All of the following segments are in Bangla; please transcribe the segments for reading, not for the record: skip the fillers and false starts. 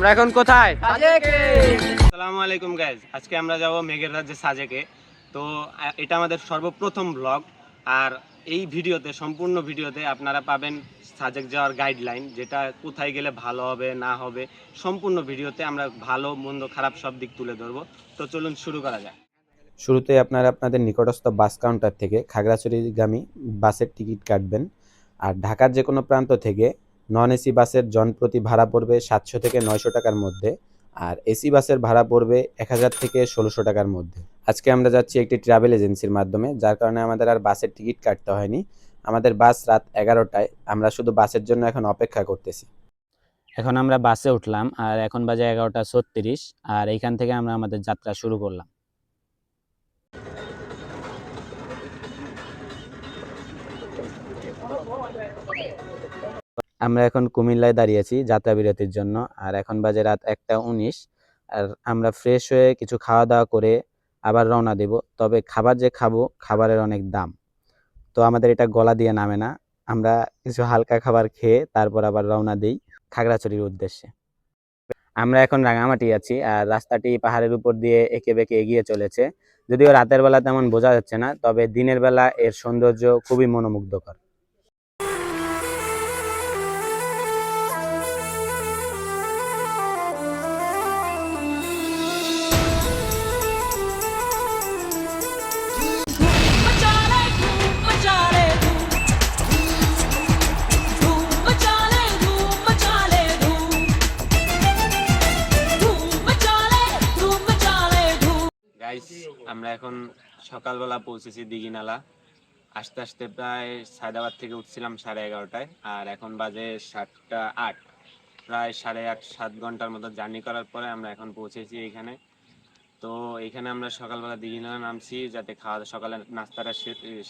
আমরা এখন কোথায়? সাজেকে। আসসালামু আলাইকুম গাইজ, আজকে আমরা যাব মেঘের রাজ্যে সাজেকে। তো এটা আমাদের সর্বপ্রথম ব্লগ। আর এই ভিডিওতে, সম্পূর্ণ ভিডিওতে আপনারা পাবেন সাজেক যাওয়ার গাইডলাইন, যেটা কোথায় গেলে ভালো হবে না হবে। সম্পূর্ণ ভিডিওতে আমরা ভালো মন্দ খারাপ সব দিক তুলে ধরবো। তো চলুন শুরু করা যাক। শুরুতে আপনারা আপনাদের নিকটস্থ বাস কাউন্টার থেকে খাগড়াছড়িগামী বাসের টিকিট কাটবেন। আর ঢাকার যে কোনো প্রান্ত থেকে নন এসি বাসের জনপ্রতি ভাড়া পড়বে 700 থেকে 900 টাকার মধ্যে, আর এসি বাসের ভাড়া পড়বে 1000 থেকে 1600 টাকার মধ্যে। আজকে আমরা যাচ্ছি একটি ট্রাভেল এজেন্সির মাধ্যমে, যার কারণে আমাদের আর বাসের টিকিট কাটতে হয়নি। আমাদের বাস রাত 11টায়, আমরা শুধু বাসের জন্য এখন অপেক্ষা করতেছি। এখন আমরা বাসে উঠলাম আর এখন বাজে 11টা 36, আর এইখান থেকে আমরা আমাদের যাত্রা শুরু করলাম। আমরা এখন কুমিল্লায় দাঁড়িয়েছি যাত্রা বিরতির জন্য, আর এখন বাজে রাত 1টা 19। আর আমরা ফ্রেশ হয়ে কিছু খাওয়া দাওয়া করে আবার রওনা দেব। তবে খাবার যে খাবো, খাবারের অনেক দাম, তো আমাদের এটা গলা দিয়ে নামে না। আমরা কিছু হালকা খাবার খেয়ে তারপর আবার রওনা দিই খাগড়াছড়ির উদ্দেশ্যে। আমরা এখন রাঙামাটি আছি, আর রাস্তাটি পাহাড়ের উপর দিয়ে এঁকে বেঁকে এগিয়ে চলেছে। যদিও রাতের বেলা তেমন বোঝা যাচ্ছে না, তবে দিনের বেলা এর সৌন্দর্য খুবই মনোমুগ্ধকর। গাইস, আমরা এখন সকালবেলা পৌঁছেছি দিঘিনালা। আস্তে আস্তে প্রায় সায়দাবাদ থেকে উঠছিলাম 11:30টায়, আর এখন বাজে 7টা 8। প্রায় 8.5-7 ঘন্টার মতো জার্নি করার পরে আমরা এখন পৌঁছেছি এইখানে। তো এইখানে আমরা সকালবেলা দিঘিনালা নামছি, যাতে সকালের নাস্তাটা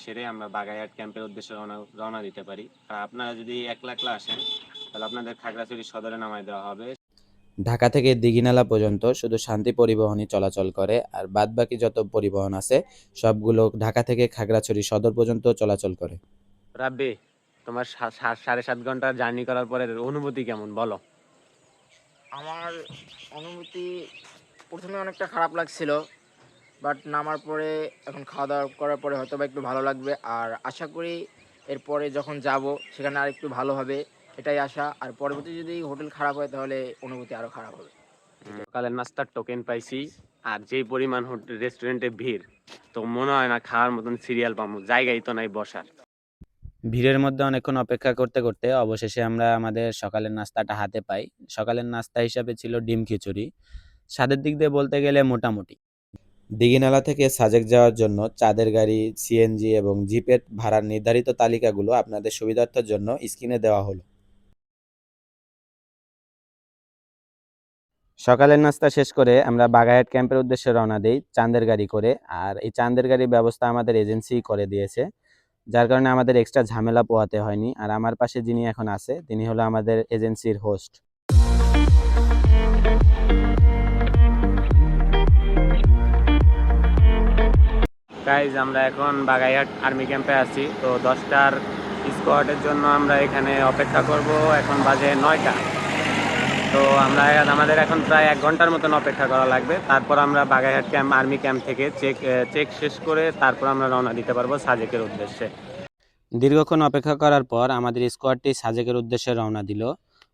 সেরে আমরা বাগাইহাট ক্যাম্পের উদ্দেশ্যে রওনা দিতে পারি। আর আপনারা যদি একলা একলা আসেন, তাহলে আপনাদের খাগড়াছড়ি সদরে নামাই দেওয়া হবে। ঢাকা থেকে দিঘিনালা পর্যন্ত শুধু শান্তি পরিবহনই চলাচল করে, আর বাদবাকি যত পরিবহন আছে সবগুলো ঢাকা থেকে খাগড়াছড়ি সদর পর্যন্ত চলাচল করে। রাব্বি, তোমার 7.5 ঘন্টা জার্নি করার পরে অনুভূতি কেমন বলো? আমার অনুভূতি প্রথমে অনেকটা খারাপ লাগছিল, বাট নামার পরে এখন খাওয়া দাওয়া করার পরে হয়তো বা একটু ভালো লাগবে। আর আশা করি এরপরে যখন যাব সেখানে আর একটু ভালো হবে, এটাই আশা। আর পরবর্তী যদি হোটেল খারাপ হয় তাহলে অনুভূতি আরও খারাপ হবে। সকালের নাস্তার টোকেন পাইছি, আর যেই পরিমাণ রেস্টুরেন্টে ভিড়, তো মনে হয় না খাওয়ার মতন সিরিয়াল পাবো, জায়গাই তো নাই বসার। ভিড়ের মধ্যে অনেকক্ষণ অপেক্ষা করতে করতে অবশেষে আমরা আমাদের সকালের নাস্তাটা হাতে পাই। সকালের নাস্তা হিসাবে ছিল ডিম খিচুড়ি। স্বাদের দিক দিয়ে বলতে গেলে মোটামুটি। দিঘিনালা থেকে সাজেক যাওয়ার জন্য চাঁদের গাড়ি, সিএনজি এবং জিপের ভাড়ার নির্ধারিত তালিকাগুলো আপনাদের সুবিধার্থের জন্য স্ক্রিনে দেওয়া হলো। সকালের নাস্তা শেষ করে আমরা বাগাইহাট ক্যাম্পের উদ্দেশ্যে রওনা দেই চাঁদের গাড়ি করে। আর এই চাঁদের গাড়ির ব্যবস্থা আমাদের এজেন্সি করে দিয়েছে, যার কারণে আমাদের এক্সট্রা ঝামেলা পোহাতে হয়নি। আর আমার পাশে যিনি এখন আছে, তিনি হলো আমাদের এজেন্সির হোস্ট। গাইজ, আমরা এখন বাগাইহাট আর্মি ক্যাম্পে আছি। তো 10টার স্কোয়াডের জন্য আমরা এখানে অপেক্ষা করব। এখন বাজে 9টা। তো আমাদের এখন প্রায় 1 ঘন্টার মতন অপেক্ষা করা লাগবে। তারপর আমরা বাগাইহাট আর্মি ক্যাম্প থেকে চেক শেষ করে তারপর আমরা রওনা দিতে পারবো সাজেকের উদ্দেশ্যে। দীর্ঘক্ষণ অপেক্ষা করার পর আমাদের স্কোয়াডটি সাজেকের উদ্দেশ্যে রওনা দিল।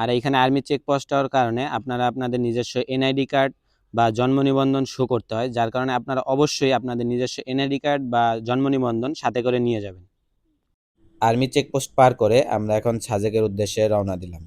আর এইখানে আর্মি চেকপোস্ট হওয়ার কারণে আপনারা আপনাদের নিজস্ব এনআইডি কার্ড বা জন্ম নিবন্ধন শো করতে হয়, যার কারণে আপনারা অবশ্যই আপনাদের নিজস্ব এনআইডি কার্ড বা জন্ম নিবন্ধন সাথে করে নিয়ে যাবেন। আর্মি চেকপোস্ট পার করে আমরা এখন সাজেকের উদ্দেশ্যে রওনা দিলাম।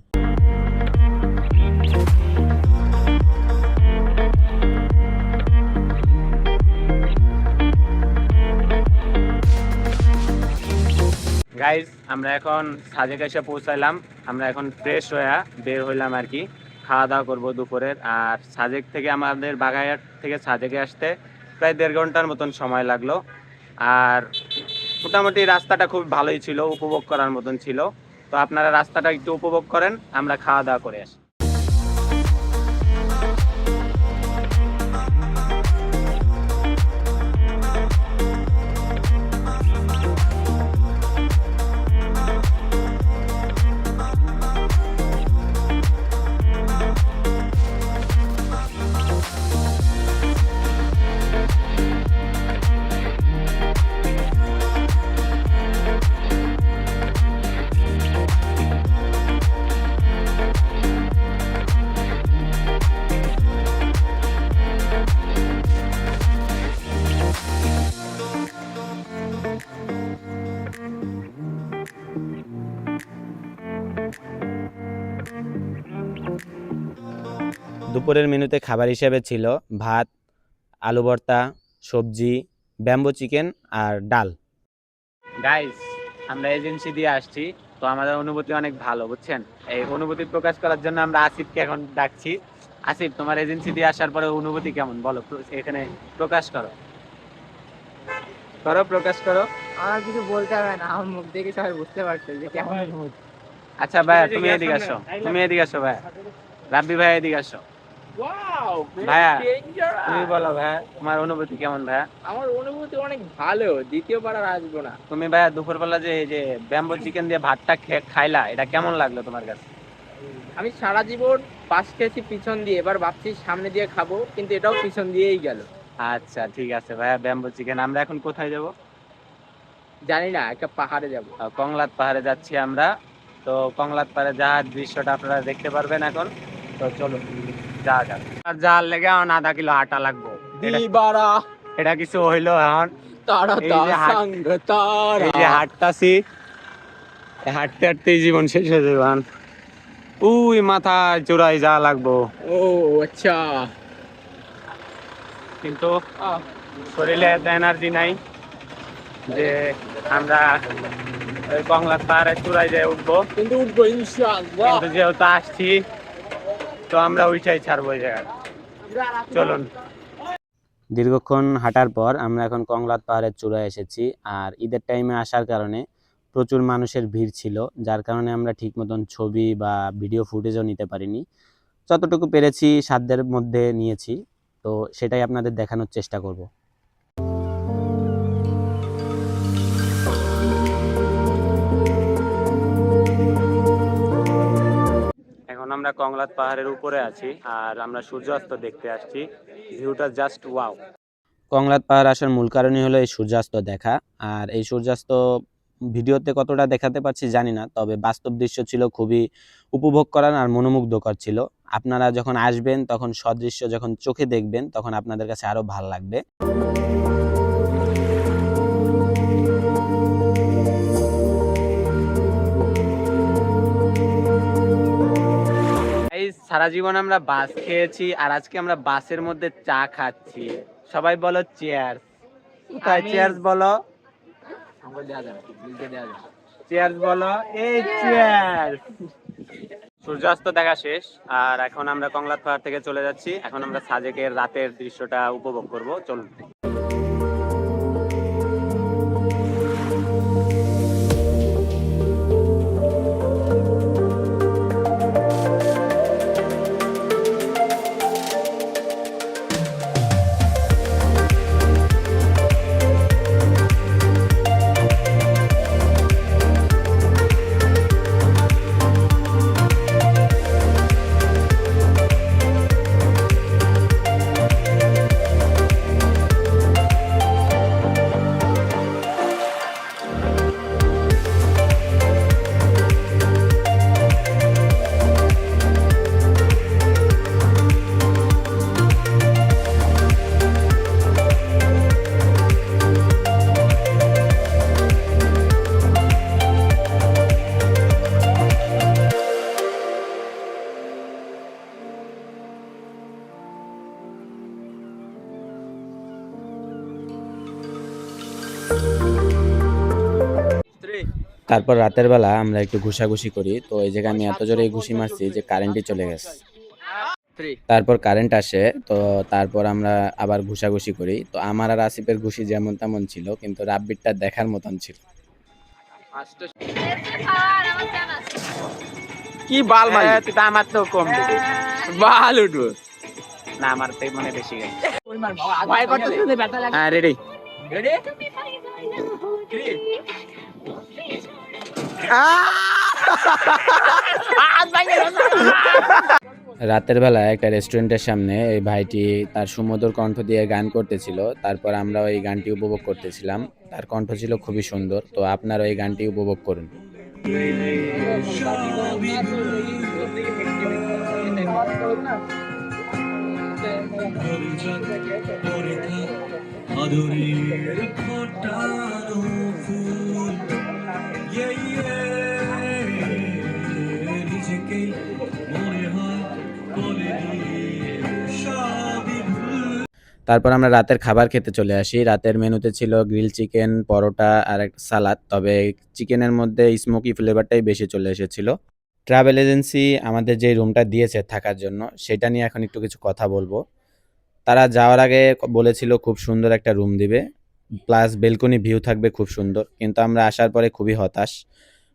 গাইজ, আমরা এখন সাজেক এসে পৌঁছাইলাম। আমরা এখন ফ্রেশ হয়ে বের হইলাম আর কি, খাওয়া দাওয়া করবো দুপুরের। আর সাজেক থেকে আমাদের বাগাইহাট থেকে সাজেকে আসতে প্রায় 1.5 ঘন্টার মতন সময় লাগলো। আর মোটামুটি রাস্তাটা খুব ভালোই ছিল, উপভোগ করার মতন ছিল। তো আপনারা রাস্তাটা একটু উপভোগ করেন, আমরা খাওয়া দাওয়া করে আসি। দুপুরের মেনুতে খাবার হিসেবে ছিল ভাত, আলু ভর্তা, সবজি, ব্যাম্বো চিকেন আর ডাল। গাইস, আমরা এজেন্সি দিয়ে আসছি, তো আমাদের অনুভূতি অনেক ভালো, বুঝছেন? এই অনুভূতি প্রকাশ করার জন্য আমরা আসিফকে এখন ডাকছি। আসিফ, তোমার এজেন্সি দিয়ে আসার পরে অনুভূতি কেমন বলো, এখানে প্রকাশ করো, প্রকাশ করো। আমার কিছু বলতে হবে না, আমার মুখ দেখে সবাই বুঝতে পারছে যে কেমন অনুভূতি। আচ্ছা ভাইয়া, তুমি এদিকে আসো, ভাইয়া রাব্বি ভাইয়া এদিকে আসো। ভাইয়া তুমি বলো ভাইয়া, তোমার অনুভূতি কেমন ভাইয়া? আমার অনুভূতি অনেক ভালো, দ্বিতীয়বার আর আসবো না। তুমি ভাইয়া দুপুরবেলা যে এই যে ব্যাম্বো চিকেন দিয়ে ভাতটা খাইলা, এটা কেমন লাগলো তোমার কাছে? আমি সারা জীবন পাশ খেয়েছি পিছন দিয়ে, এবার ভাবছি সামনে দিয়ে খাবো, কিন্তু এটাও পিছন দিয়েই গেল। আচ্ছা ঠিক আছে ভাইয়া, ব্যাম্বো চিকেন। আমরা এখন কোথায় যাব? জানি না, একটা পাহাড়ে যাব। কংলাত পাহাড়ে যাচ্ছি আমরা। তো কংলাত পাহাড়ে যাওয়ার দৃশ্যটা আপনারা দেখতে পারবেন এখন। তো চলুন যাওয়া যাক। আর যাওয়ার লেগে এখন 0.5 কিলো হাঁটা লাগবো। এটা কিছু হইলো এখন। এই যে হাঁটতাছি, হাঁটতে হাঁটতেই জীবন শেষ হয়ে যাবে এখন। উই মাথায় চূড়ায় যাওয়া লাগবো। ও আচ্ছা, কিন্তু শরীরে এত এনার্জি নাই যে আমরা ওই কংলাত পাহাড়ের চূড়ায় যেয়ে উঠবো। কিন্তু উঠবো ইনশাআল্লাহ। কিন্তু যেহেতু আসছি, তো আমরা ওইটাই ছাড়বো এই জায়গায়। চলুন। দীর্ঘক্ষণ হাঁটার পর আমরা এখন কংলাত পাহাড়ের চূড়ায় এসেছি। আর ঈদের টাইমে আসার কারণে প্রচুর মানুষের ভিড় ছিল, যার কারণে আমরা ঠিক মতন ছবি বা ভিডিও ফুটেজও নিতে পারিনি। যতটুকু পেরেছি সাধ্যের মধ্যে নিয়েছি, তো সেটাই আপনাদের দেখানোর চেষ্টা করব। এখন আমরা কংলাত পাহাড়ের উপরে আছি আর আমরা সূর্যাস্ত দেখতে আসছি। ভিউটা জাস্ট ওয়াও। কংলাত পাহাড় আসার মূল কারণই হলো এই সূর্যাস্ত দেখা। আর এই সূর্যাস্ত ভিডিওতে কতটা দেখাতে পারছি জানি না, তবে বাস্তব দৃশ্য ছিল খুবই উপভোগ করার আর মনোমুগ্ধকর ছিল। আপনারা যখন আসবেন তখন সদৃশ্য যখন চোখে দেখবেন তখন আপনাদের কাছে আরো ভালো লাগবে। এই সারা জীবন আমরা বাস খেয়েছি আর আজকে আমরা বাসের মধ্যে চা খাচ্ছি। সবাই বলো চিয়ার্স। কোথায় চিয়ার্স বলো? চিয়ার্স বলো। এই চিয়ার্স। সূর্যাস্ত দেখা শেষ আর এখন আমরা কংলাত পাহাড় থেকে চলে যাচ্ছি। এখন আমরা সাজেকের রাতের দৃশ্যটা উপভোগ করব। চলুন। তারপর রাতের বেলা আমরা একটু ঘুষাঘুষি করি। তো এই জায়গায় আমি এত জোরে ঘুষি মারছি যে কারেন্টই চলে গেছে। তারপর কারেন্ট আসে, তো তারপর আমরা আবার ঘুষাঘুষি করি। তো আমার আর আসিফের ঘুষি যেমন তেমন ছিল, কিন্তু রাব্বিরটা দেখার মতন ছিল। কি বাল মারি, তুই তো আমার তো কম দিবি। বাল উঠবো না, আমার তো মনে বেশি গেছে। ভয় করতেছে, ব্যথা লাগে। হ্যাঁ, রেডি। রেডি? রাতের বেলা একটা রেস্টুরেন্টের সামনে এই ভাইটি তার সুমধুর কণ্ঠ দিয়ে গান করতেছিল। তারপর আমরা ওই গানটি উপভোগ করতেছিলাম। তার কণ্ঠ ছিল খুবই সুন্দর। তো আপনারা এই গানটি উপভোগ করুন। তারপর আমরা রাতের খাবার খেতে চলে আসি। রাতের মেনুতে ছিল গ্রিল চিকেন, পরোটা আর একটা সালাদ। তবে চিকেনের মধ্যে স্মোকি ফ্লেভারটাই বেশি চলে এসেছিল। ট্রাভেল এজেন্সি আমাদের যে রুমটা দিয়েছে থাকার জন্য, সেটা নিয়ে এখন একটু কিছু কথা বলবো। তারা যাওয়ার আগে বলেছিল খুব সুন্দর একটা রুম দিবে, প্লাস বেলকনি ভিউ থাকবে খুব সুন্দর। কিন্তু আমরা আসার পরে খুবই হতাশ,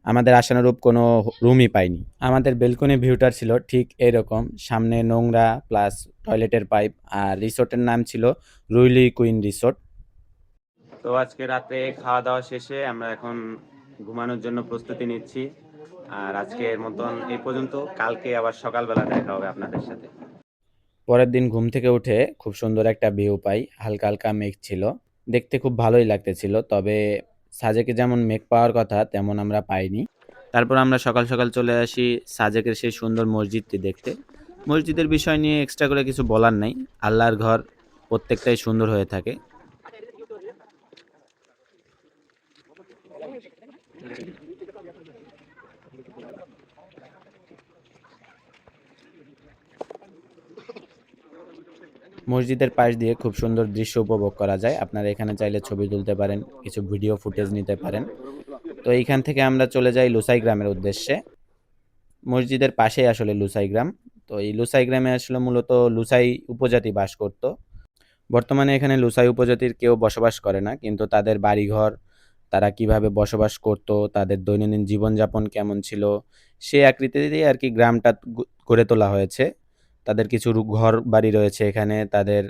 আমাদের আশানুরূপ কোনো রুমই পাইনি। আমাদের বেলকনি ভিউটা ছিল ঠিক এরকম, সামনে নোংরা প্লাস টয়লেটের পাইপ। আর রিসোর্টের নাম ছিল রুইলি কুইন রিসোর্ট। তো আজকে রাতে খাওয়া দাওয়া শেষে আমরা এখন ঘুমানোর জন্য প্রস্তুতি নিচ্ছি। আর আজকের মতন এই পর্যন্ত, কালকে আবার সকালবেলা দেখা হবে আপনাদের সাথে। পরের দিন ঘুম থেকে উঠে খুব সুন্দর একটা ভিউ পাই, হালকা হালকা মেঘ ছিল, দেখতে খুব ভালোই লাগতেছিল। তবে সাজেকে যেমন মেঘ পাওয়ার কথা তেমন আমরা পাইনি। তারপর আমরা সকাল সকাল চলে আসি সাজেকের সেই সুন্দর মসজিদটি দেখতে। মসজিদের বিষয় নিয়ে এক্সট্রা করে কিছু বলার নাই, আল্লাহর ঘর প্রত্যেকটাই সুন্দর হয়ে থাকে। মসজিদের পাশ দিয়ে খুব সুন্দর দৃশ্য উপভোগ করা যায়। আপনারা এখানে চাইলে ছবি তুলতে পারেন, কিছু ভিডিও ফুটেজ নিতে পারেন। তো এইখান থেকে আমরা চলে যাই লুসাই গ্রামের উদ্দেশ্যে। মসজিদের পাশেই আসলে লুসাই গ্রাম। তো এই লুসাই গ্রামে আসলে মূলত লুসাই উপজাতি বাস করত। বর্তমানে এখানে লুসাই উপজাতির কেউ বসবাস করে না, কিন্তু তাদের বাড়িঘর, তারা কিভাবে বসবাস করত, তাদের দৈনন্দিন জীবনযাপন কেমন ছিল, সেই আকৃতিতেই আর কি গ্রামটা গড়ে তোলা হয়েছে। তাদের কিছু ঘর বাড়ি রয়েছে এখানে, তাদের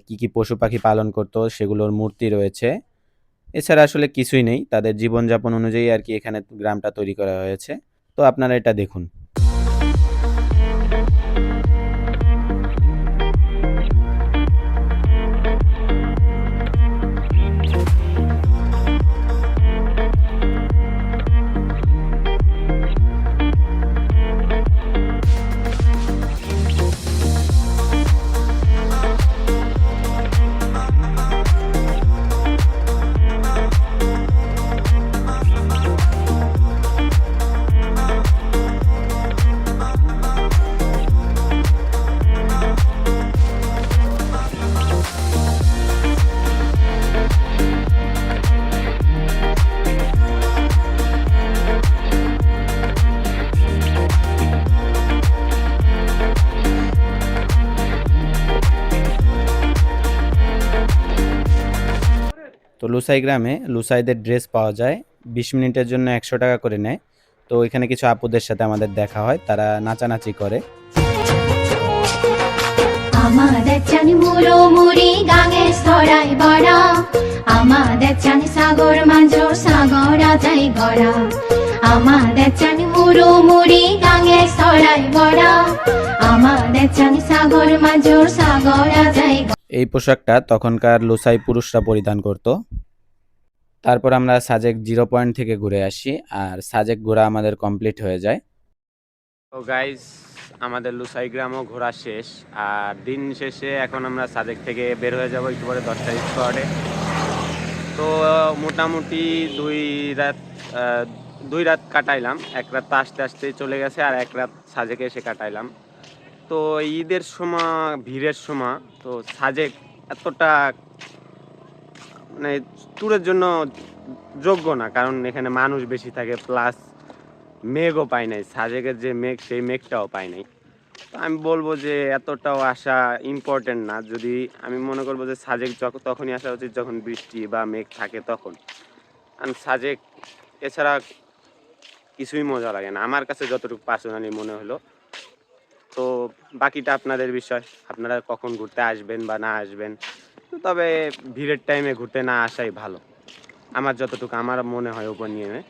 কি কি পশু পাখি পালন করত সেগুলোর মূর্তি রয়েছে। এছাড়া আসলে কিছুই নেই, তাদের জীবনযাপন অনুযায়ী আর কি এখানে গ্রামটা তৈরি করা হয়েছে। তো আপনারা এটা দেখুন। তো লুসাই গ্রামে লুসাইদের ড্রেস পাওয়া যায়, 20 মিনিটের জন্য 100 টাকা করে নেয়। তো এখানে কিছু আপুদের সাথে আমাদের দেখা হয়, তারা নাচানাচি করে। আমাদের চানি মুড়ো মুড়ি গাঙে স্তরাই বড়া, আমাদের চানি সাগর মাঝর সাগরা যাই গড়া, আমাদের চানি মুড়ো মুড়ি গাঙে স্তরাই বড়া, আমাদের চানি সাগর মাঝর সাগরা যাই। এই পোশাকটা তখনকার লুসাই পুরুষরা পরিধান করত। তারপর আমরা সাজেক 0 পয়েন্ট থেকে ঘুরে আসি, আর সাজেক ঘোরা আমাদের কমপ্লিট হয়ে যায়। তো গাইজ, আমাদের লুসাই গ্রামও ঘোরা শেষ। আর দিন শেষে এখন আমরা সাজেক থেকে বের হয়ে যাব একটু পরে 10টা স্পটে। তো মোটামুটি দুই রাত কাটাইলাম। এক রাত তো আসতে আসতে চলে গেছে, আর এক রাত সাজেকে এসে কাটাইলাম। তো ঈদের সময়, ভিড়ের সময় তো সাজেক এতটা মানে ট্যুরের জন্য যোগ্য না, কারণ এখানে মানুষ বেশি থাকে, প্লাস মেঘও পাই নাই। সাজেকের যে মেঘ, সেই মেঘটাও পাই নাই। তো আমি বলবো যে এতটাও আসা ইম্পর্টেন্ট না। যদি আমি মনে করবো যে সাজেক তখনই আসা উচিত যখন বৃষ্টি বা মেঘ থাকে তখন। কারণ সাজেক এছাড়া কিছুই মজা লাগে না, আমার কাছে যতটুকু পার্সোনালি মনে হলো। তো বাকিটা আপনাদের বিষয়, আপনারা কখন ঘুরতে আসবেন বা না আসবেন। তবে ভিড়ের টাইমে ঘুরতে না আসাই ভালো, আমার যতটুকু আমার মনে হয় ওপিনিয়নে।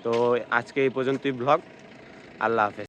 তো আজকে এই পর্যন্তই ব্লগ। আল্লাহ হাফেজ।